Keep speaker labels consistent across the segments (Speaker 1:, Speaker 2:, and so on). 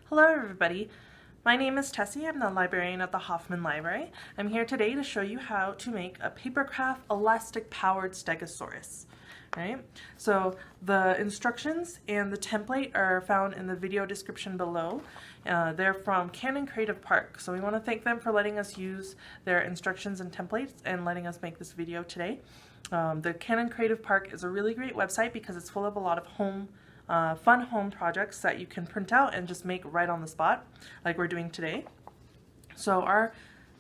Speaker 1: Hello everybody, my name is Tessie. I'm the librarian at the Hoffman Library. I'm here today to show you how to make a Papercraft elastic powered Stegosaurus. Right? So the instructions and the template are found in the video description below. They're from Canon Creative Park, so we want to thank them for letting us use their instructions and templates and letting us make this video today. The Canon Creative Park is a really great website because it's full of a lot of fun home projects that you can print out and just make right on the spot, like we're doing today. So our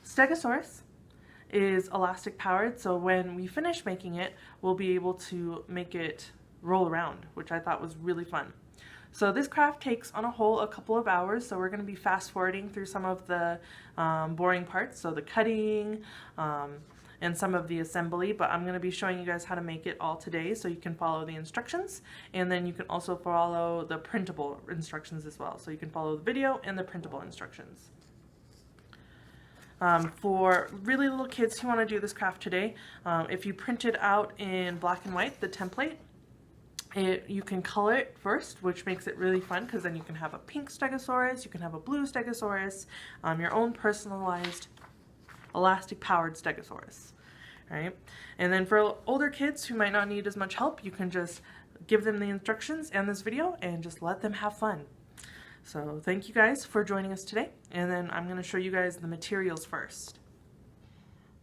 Speaker 1: Stegosaurus is elastic powered, so when we finish making it, we'll be able to make it roll around, which I thought was really fun. So this craft takes on a whole a couple of hours, so we're going to be fast forwarding through some of the boring parts, so the cutting, and some of the assembly, but I'm going to be showing you guys how to make it all today so you can follow the instructions, and then you can also follow the printable instructions as well. So you can follow the video and the printable instructions. For really little kids who want to do this craft today, if you print it out in black and white, the template, you can color it first, which makes it really fun because then you can have a pink Stegosaurus, you can have a blue Stegosaurus, your own personalized elastic powered Stegosaurus, right? And then for older kids who might not need as much help, you can just give them the instructions and this video and just let them have fun. So thank you guys for joining us today, and then I'm going to show you guys the materials first.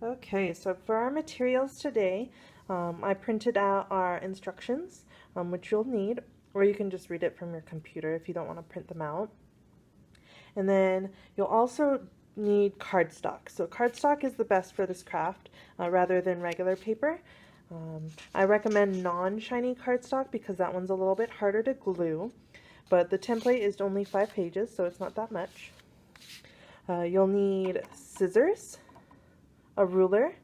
Speaker 1: Okay, so for our materials today, I printed out our instructions, which you'll need, or you can just read it from your computer if you don't want to print them out. And then you'll also need cardstock. So cardstock is the best for this craft rather than regular paper. I recommend non-shiny cardstock because that one's a little bit harder to glue, but the template is only 5 pages, so it's not that much. You'll need scissors, a ruler,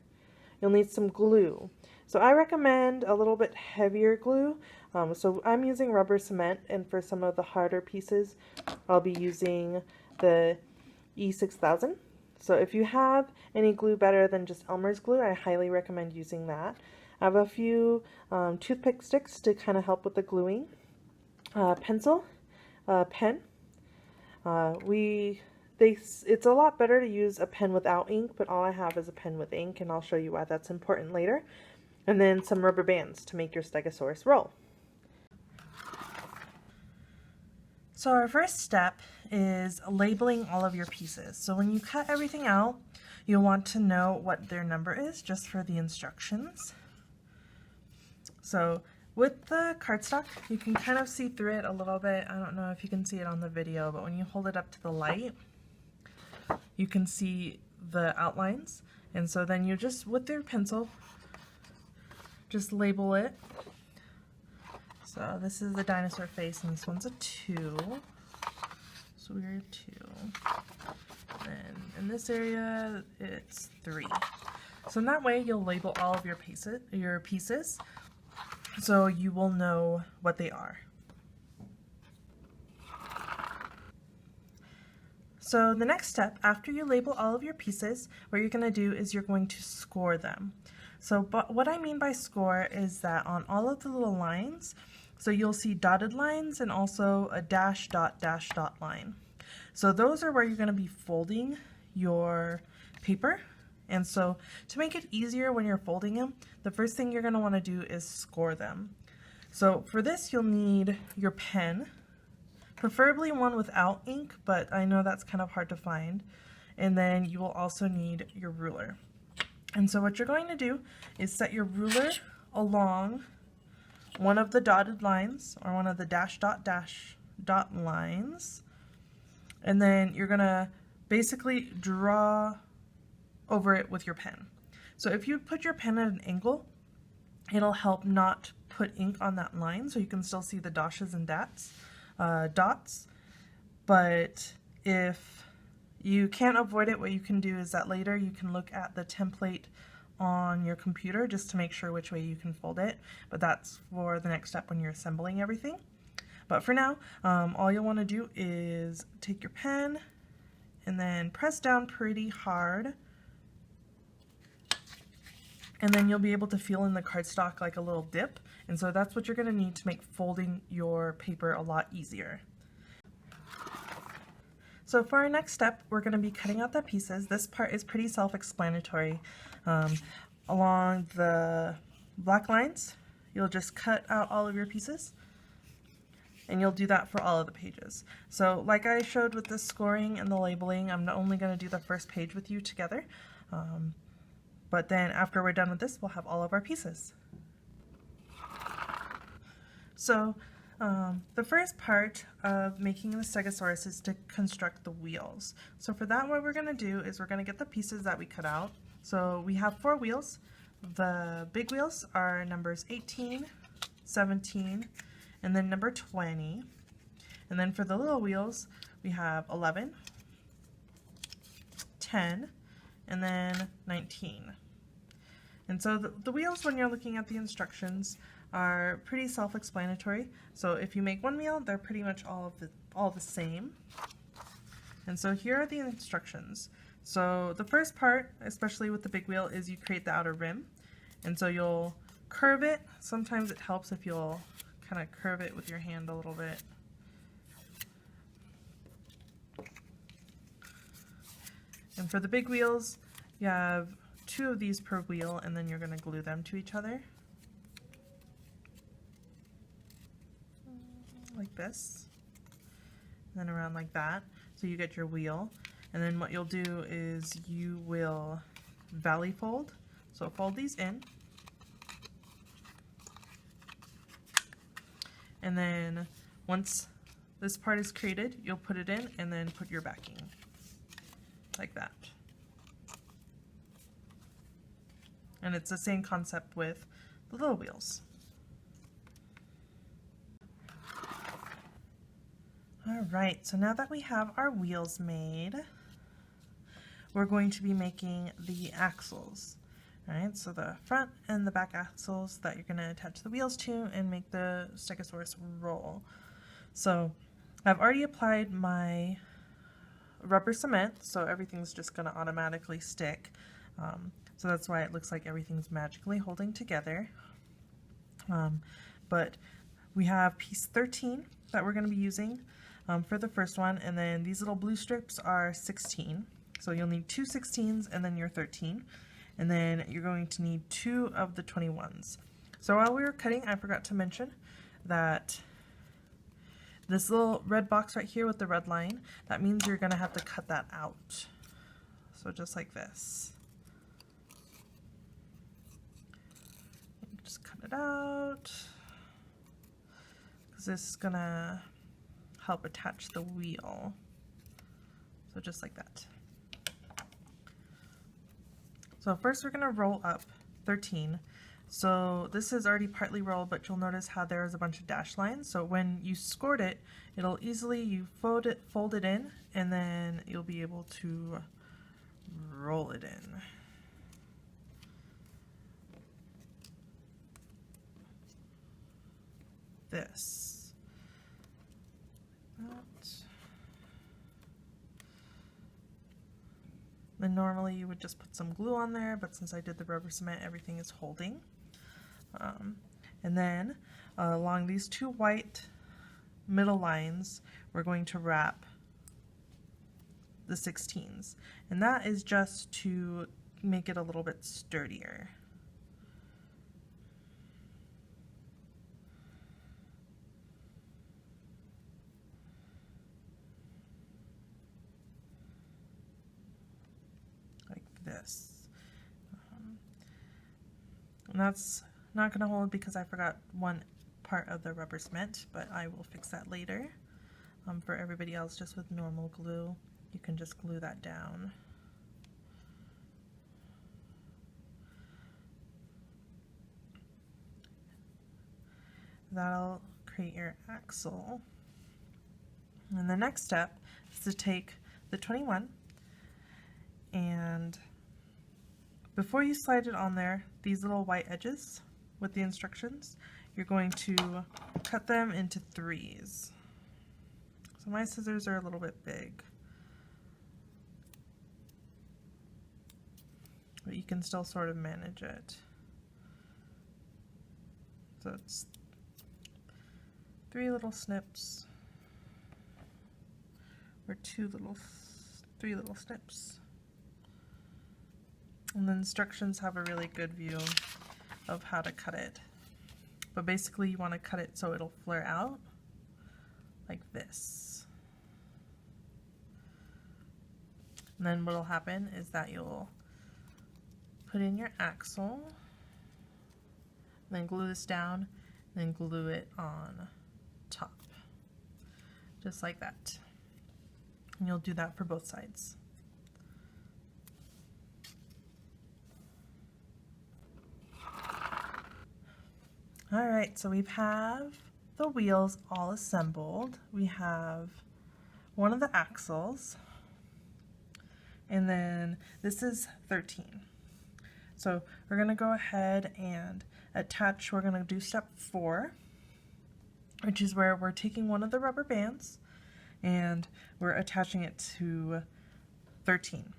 Speaker 1: you'll need some glue. So I recommend a little bit heavier glue. So I'm using rubber cement, and for some of the harder pieces I'll be using the E6000. So if you have any glue better than just Elmer's glue, I highly recommend using that. I have a few toothpick sticks to kind of help with the gluing. Pencil, pen. It's a lot better to use a pen without ink, but all I have is a pen with ink, and I'll show you why that's important later. And then some rubber bands to make your Stegosaurus roll. So our first step is labeling all of your pieces. So when you cut everything out, you'll want to know what their number is just for the instructions. So with the cardstock, you can kind of see through it a little bit. I don't know if you can see it on the video, but when you hold it up to the light, you can see the outlines. And so then you just, with your pencil, just label it. So this is the dinosaur face, and this one's a 2. So we're 2. And in this area, it's 3. So in that way, you'll label all of your pieces, so you will know what they are. So the next step, after you label all of your pieces, what you're going to do is you're going to score them. So what I mean by score is that on all of the little lines, so you'll see dotted lines and also a dash dot line. So those are where you're going to be folding your paper. And so to make it easier when you're folding them, the first thing you're going to want to do is score them. So for this, you'll need your pen, preferably one without ink, but I know that's kind of hard to find. And then you will also need your ruler. And so what you're going to do is set your ruler along one of the dotted lines, or one of the dash dot lines, and then you're going to basically draw over it with your pen. So if you put your pen at an angle, it'll help not put ink on that line, so you can still see the dashes and dots. But if you can't avoid it, what you can do is that later you can look at the template on your computer just to make sure which way you can fold it, but that's for the next step when you're assembling everything. But for now, all you'll want to do is take your pen and then press down pretty hard, and then you'll be able to feel in the cardstock like a little dip, and so that's what you're going to need to make folding your paper a lot easier. So for our next step, we're going to be cutting out the pieces. This part is pretty self-explanatory. Along the black lines, you'll just cut out all of your pieces, and you'll do that for all of the pages. So like I showed with the scoring and the labeling, I'm only going to do the first page with you together, but then after we're done with this, we'll have all of our pieces. So the first part of making the Stegosaurus is to construct the wheels. So for that, what we're going to do is we're going to get the pieces that we cut out. So we have 4 wheels. The big wheels are numbers 18, 17, and then number 20. And then for the little wheels, we have 11, 10, and then 19. And so the wheels, when you're looking at the instructions, are pretty self-explanatory. So if you make one wheel, they're pretty much all the same. And so here are the instructions. So the first part, especially with the big wheel, is you create the outer rim. And so you'll curve it. Sometimes it helps if you'll kind of curve it with your hand a little bit. And for the big wheels, you have 2 of these per wheel, and then you're going to glue them to each other. Like this, and then around like that, so you get your wheel. And then what you'll do is you will valley fold, so fold these in, and then once this part is created, you'll put it in and then put your backing like that. And it's the same concept with the little wheels. Alright, so now that we have our wheels made, we're going to be making the axles. Alright, so the front and the back axles that you're going to attach the wheels to and make the Stegosaurus roll. So I've already applied my rubber cement, so everything's just going to automatically stick. So that's why it looks like everything's magically holding together. But we have piece 13 that we're going to be using for the first one, and then these little blue strips are 16. So you'll need 2 16s and then your 13, and then you're going to need 2 of the 21s. So while we were cutting, I forgot to mention that this little red box right here with the red line, that means you're going to have to cut that out. So just like this. Just cut it out, because this is going to help attach the wheel. So just like that. So first we're going to roll up 13. So this is already partly rolled, but you'll notice how there's a bunch of dash lines. So when you scored it, it'll easily, you fold it in, and then you'll be able to roll it in. This. Then normally you would just put some glue on there, but since I did the rubber cement, everything is holding. And then along these 2 white middle lines, we're going to wrap the 16s. And that is just to make it a little bit sturdier. This. And that's not going to hold because I forgot one part of the rubber cement, but I will fix that later. For everybody else, just with normal glue, you can just glue that down. That'll create your axle. And the next step is to take the 21 and before you slide it on there, these little white edges with the instructions, you're going to cut them into 3s. So my scissors are a little bit big, but you can still sort of manage it. So it's 3 little snips or three little snips. And the instructions have a really good view of how to cut it. But basically you want to cut it so it'll flare out like this. And then what'll happen is that you'll put in your axle, then glue this down, then glue it on top. Just like that. And you'll do that for both sides. Alright, so we have the wheels all assembled. We have one of the axles, and then this is 13. So we're going to go ahead and attach, we're going to do step 4, which is where we're taking one of the rubber bands and we're attaching it to 13.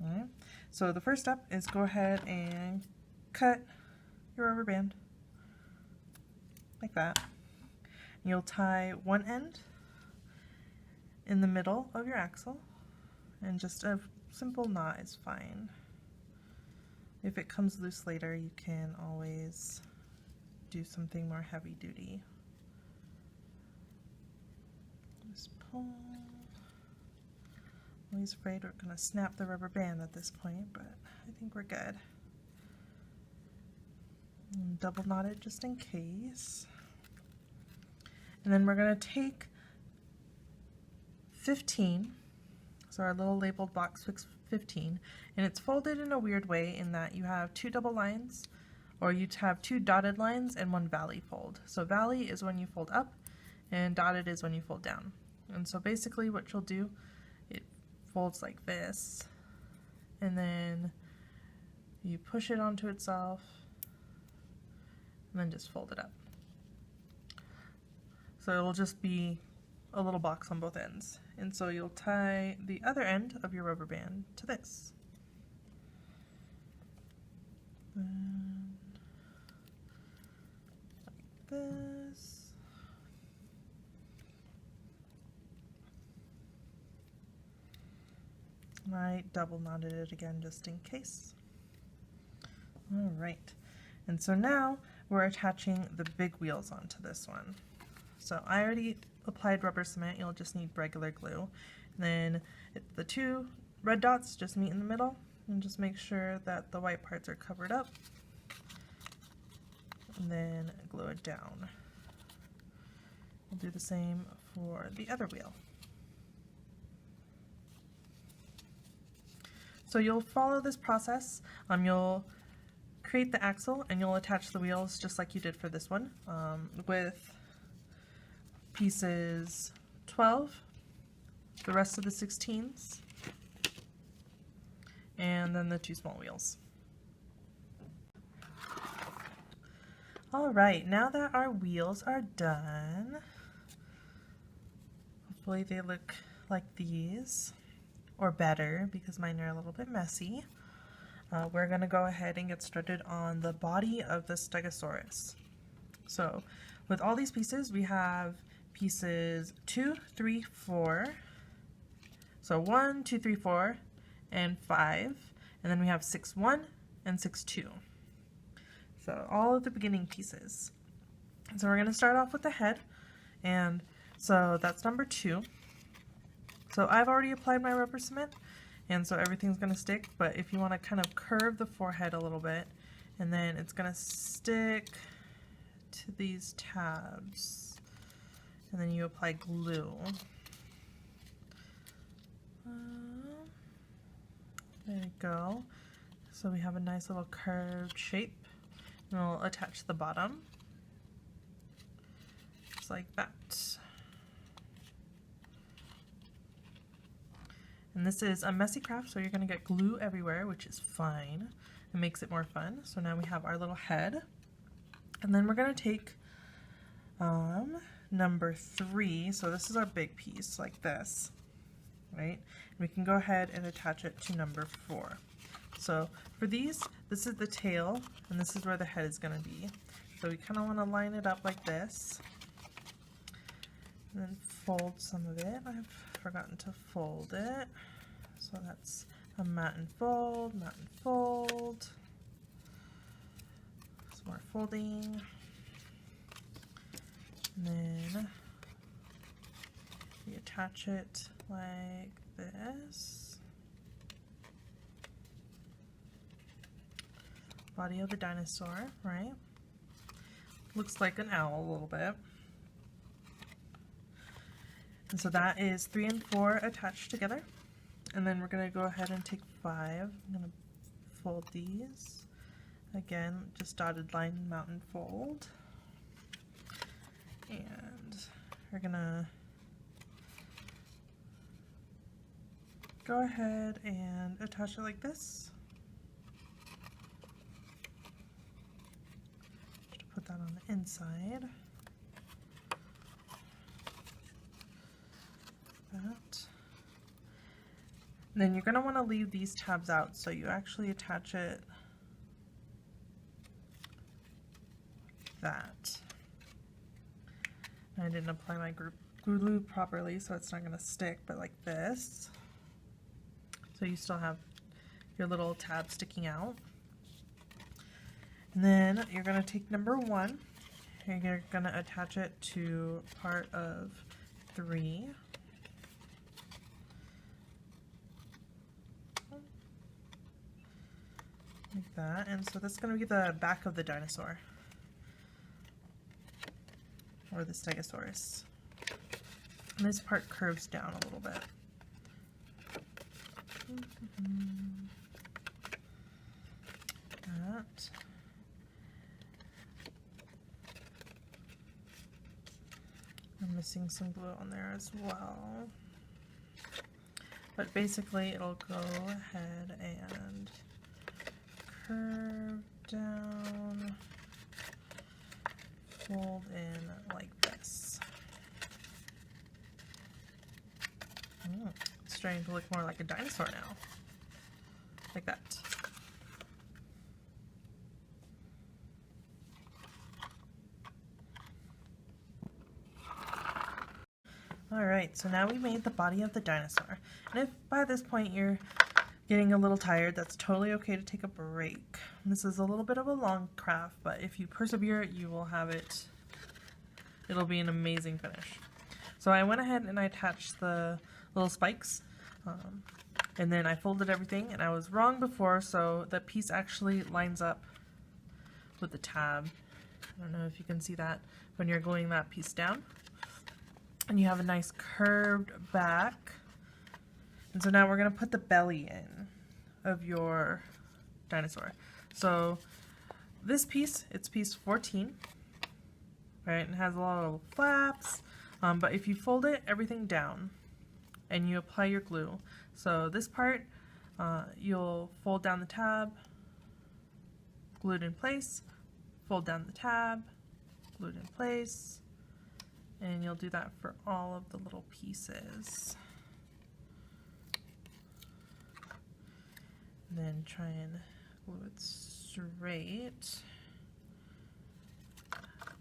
Speaker 1: Alright, so the first step is go ahead and cut your rubber band like that. You'll tie one end in the middle of your axle, and just a simple knot is fine. If it comes loose later, you can always do something more heavy duty. Just pull. I'm always afraid we're going to snap the rubber band at this point, but I think we're good. And double knot it just in case. And then we're going to take 15, so our little labeled box 15, and it's folded in a weird way in that you have 2 double lines, or you have 2 dotted lines and 1 valley fold. So valley is when you fold up, and dotted is when you fold down. And so basically what you'll do, it folds like this, and then you push it onto itself, and then just fold it up. So it'll just be a little box on both ends. And so you'll tie the other end of your rubber band to this. And like this. I double knotted it again just in case. All right. And so now we're attaching the big wheels onto this one. So I already applied rubber cement, you'll just need regular glue. And then the 2 red dots just meet in the middle, and just make sure that the white parts are covered up. And then glue it down. We'll do the same for the other wheel. So you'll follow this process. You'll create the axle and you'll attach the wheels just like you did for this one, with pieces 12, the rest of the 16s, and then the 2 small wheels. Alright, now that our wheels are done, hopefully they look like these, or better, because mine are a little bit messy. We're going to go ahead and get started on the body of the Stegosaurus. So with all these pieces, we have pieces 2, 3, 4. So 1, 2, 3, 4, and 5. And then we have 6, 1 and 6, 2. So all of the beginning pieces. So we're going to start off with the head. And so that's number 2. So I've already applied my rubber cement, and so everything's going to stick. But if you want to kind of curve the forehead a little bit, and then it's going to stick to these tabs. And then you apply glue. There we go. So we have a nice little curved shape. And we'll attach the bottom. Just like that. And this is a messy craft, so you're going to get glue everywhere, which is fine. It makes it more fun. So now we have our little head. And then we're going to take number 3, so this is our big piece, like this, right? And we can go ahead and attach it to number 4. So for these, this is the tail, and this is where the head is going to be. So we kind of want to line it up like this, and then fold some of it. I've forgotten to fold it. So that's a mat and fold, mat and fold. Some more folding. And then we attach it like this. Body of the dinosaur, right? Looks like an owl a little bit. And so that is 3 and 4 attached together. And then we're going to go ahead and take 5. I'm going to fold these. Again, just dotted line, mountain fold. And we're going to go ahead and attach it like this. Just put that on the inside. That. And then you're going to want to leave these tabs out, so you actually attach it like that. And I didn't apply my glue properly, so it's not going to stick, but like this. So you still have your little tab sticking out. And then you're going to take number 1, and you're going to attach it to part of 3. Like that. And so that's going to be the back of the dinosaur, or the Stegosaurus. And this part curves down a little bit. That. I'm missing some glue on there as well. But basically it'll go ahead and curve down, fold in like this. It's starting to look more like a dinosaur now. Like that. Alright, so now we made the body of the dinosaur. And if by this point you're getting a little tired, that's totally okay to take a break. This is a little bit of a long craft, but if you persevere, you will have it. It'll be an amazing finish. So I went ahead and I attached the little spikes, and then I folded everything, and I was wrong before, so the piece actually lines up with the tab. I don't know if you can see that when you're gluing that piece down. And you have a nice curved back. And so now we're going to put the belly in of your dinosaur. So this piece, it's piece 14, right? And it has a lot of little flaps. But if you fold it, everything down, and you apply your glue. So this part, you'll fold down the tab, glue it in place, fold down the tab, glue it in place, and you'll do that for all of the little pieces. And then try and glue it straight.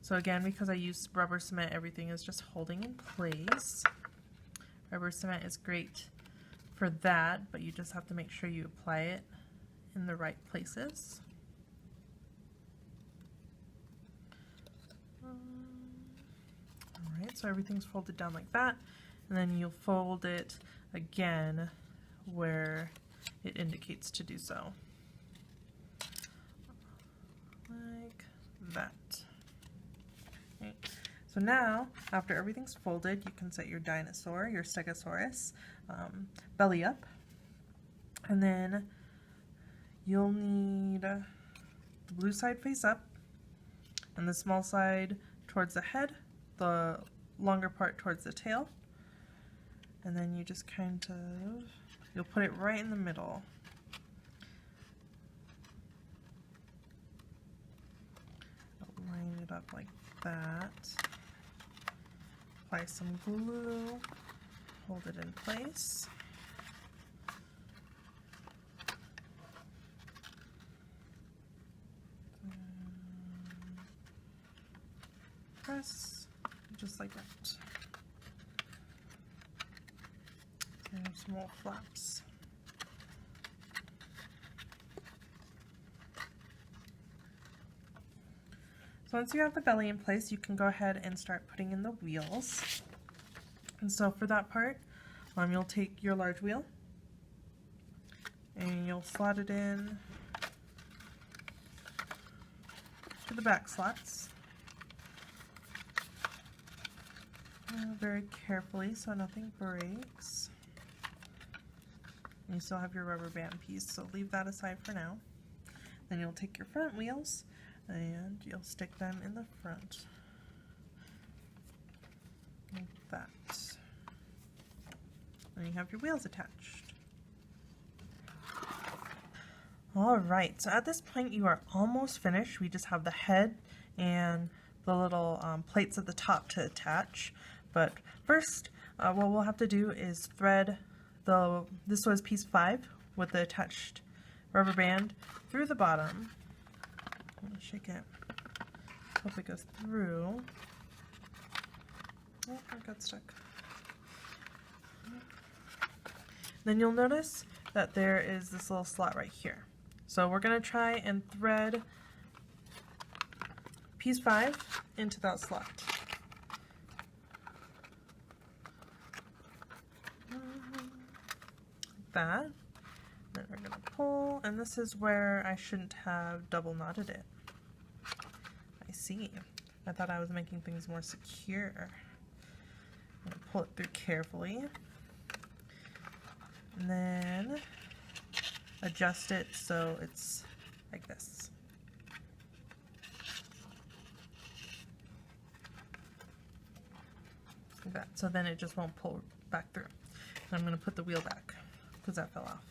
Speaker 1: So again, because I use rubber cement, everything is just holding in place. Rubber cement is great for that, but you just have to make sure you apply it in the right places. Alright, so everything's folded down like that, and then you'll fold it again where it indicates to do so. Like that. Okay. So now, after everything's folded, you can set your dinosaur, your Stegosaurus, belly up, and then you'll need the blue side face up, and the small side towards the head, the longer part towards the tail, and then you just kind of, you'll put it right in the middle. Line it up like that. Apply some glue, hold it in place. Press, just like that. And some more flaps. So once you have the belly in place, you can go ahead and start putting in the wheels. And so for that part, you'll take your large wheel and you'll slot it in to the back slots very carefully so nothing breaks. And you still have your rubber band piece, so leave that aside for now. Then you'll take your front wheels and you'll stick them in the front like that. And you have your wheels attached. Alright, so at this point you are almost finished. We just have the head and the little plates at the top to attach. But first, what we'll have to do is thread this was piece 5 with the attached rubber band through the bottom. I'm going to shake it. Hope it goes through. Oh, I got stuck. Then you'll notice that there is this little slot right here. So we're going to try and thread piece 5 into that slot. Like that. Then we're going to pull, and this is where I shouldn't have double knotted it. I see. I thought I was making things more secure. I'm going to pull it through carefully. And then adjust it so it's like this. Like that. So then it just won't pull back through. And I'm going to put the wheel back because that fell off.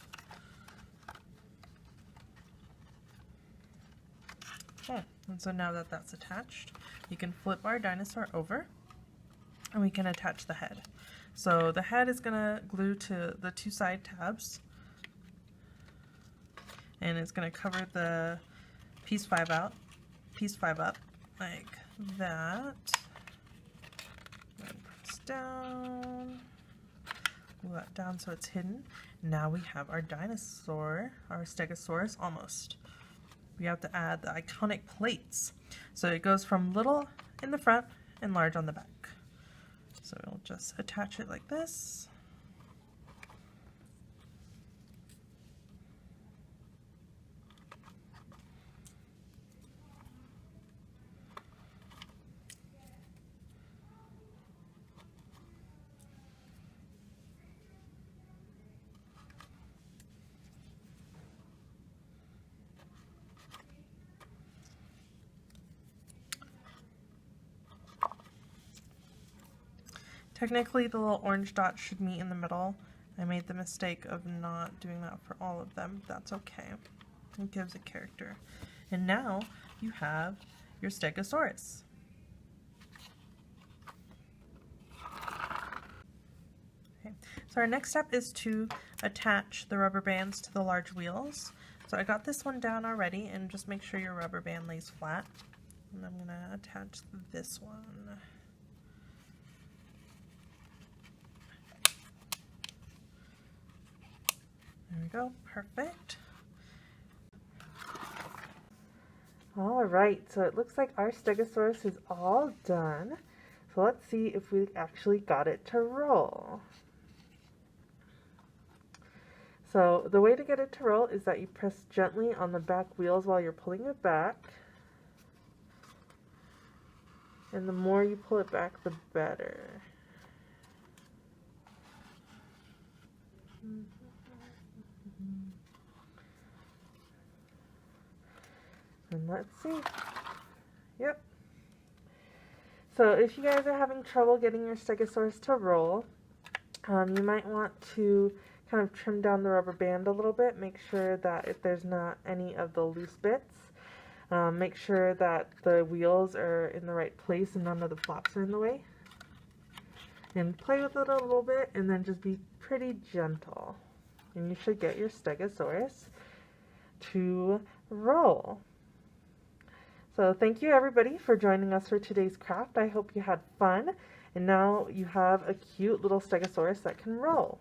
Speaker 1: Okay. And so now that that's attached, you can flip our dinosaur over and we can attach the head. So the head is going to glue to the 2 side tabs, and it's going to cover the piece 5 up, like that. And press down, glue that down so it's hidden. Now we have our dinosaur, our Stegosaurus, almost. We have to add the iconic plates. So it goes from little in the front and large on the back. So we'll just attach it like this. Technically, the little orange dot should meet in the middle. I made the mistake of not doing that for all of them. That's okay. It gives it character. And now you have your Stegosaurus. Okay. So our next step is to attach the rubber bands to the large wheels. So I got this one down already, and just make sure your rubber band lays flat. And I'm going to attach this one. There we go, perfect. Alright, so it looks like our Stegosaurus is all done. So let's see if we actually got it to roll. So the way to get it to roll is that you press gently on the back wheels while you're pulling it back. And the more you pull it back, the better. And let's see. Yep. So if you guys are having trouble getting your Stegosaurus to roll, you might want to kind of trim down the rubber band a little bit. Make sure that if there's not any of the loose bits, make sure that the wheels are in the right place and none of the flaps are in the way. And play with it a little bit and then just be pretty gentle. And you should get your Stegosaurus to roll. So thank you everybody for joining us for today's craft. I hope you had fun. And now you have a cute little Stegosaurus that can roll.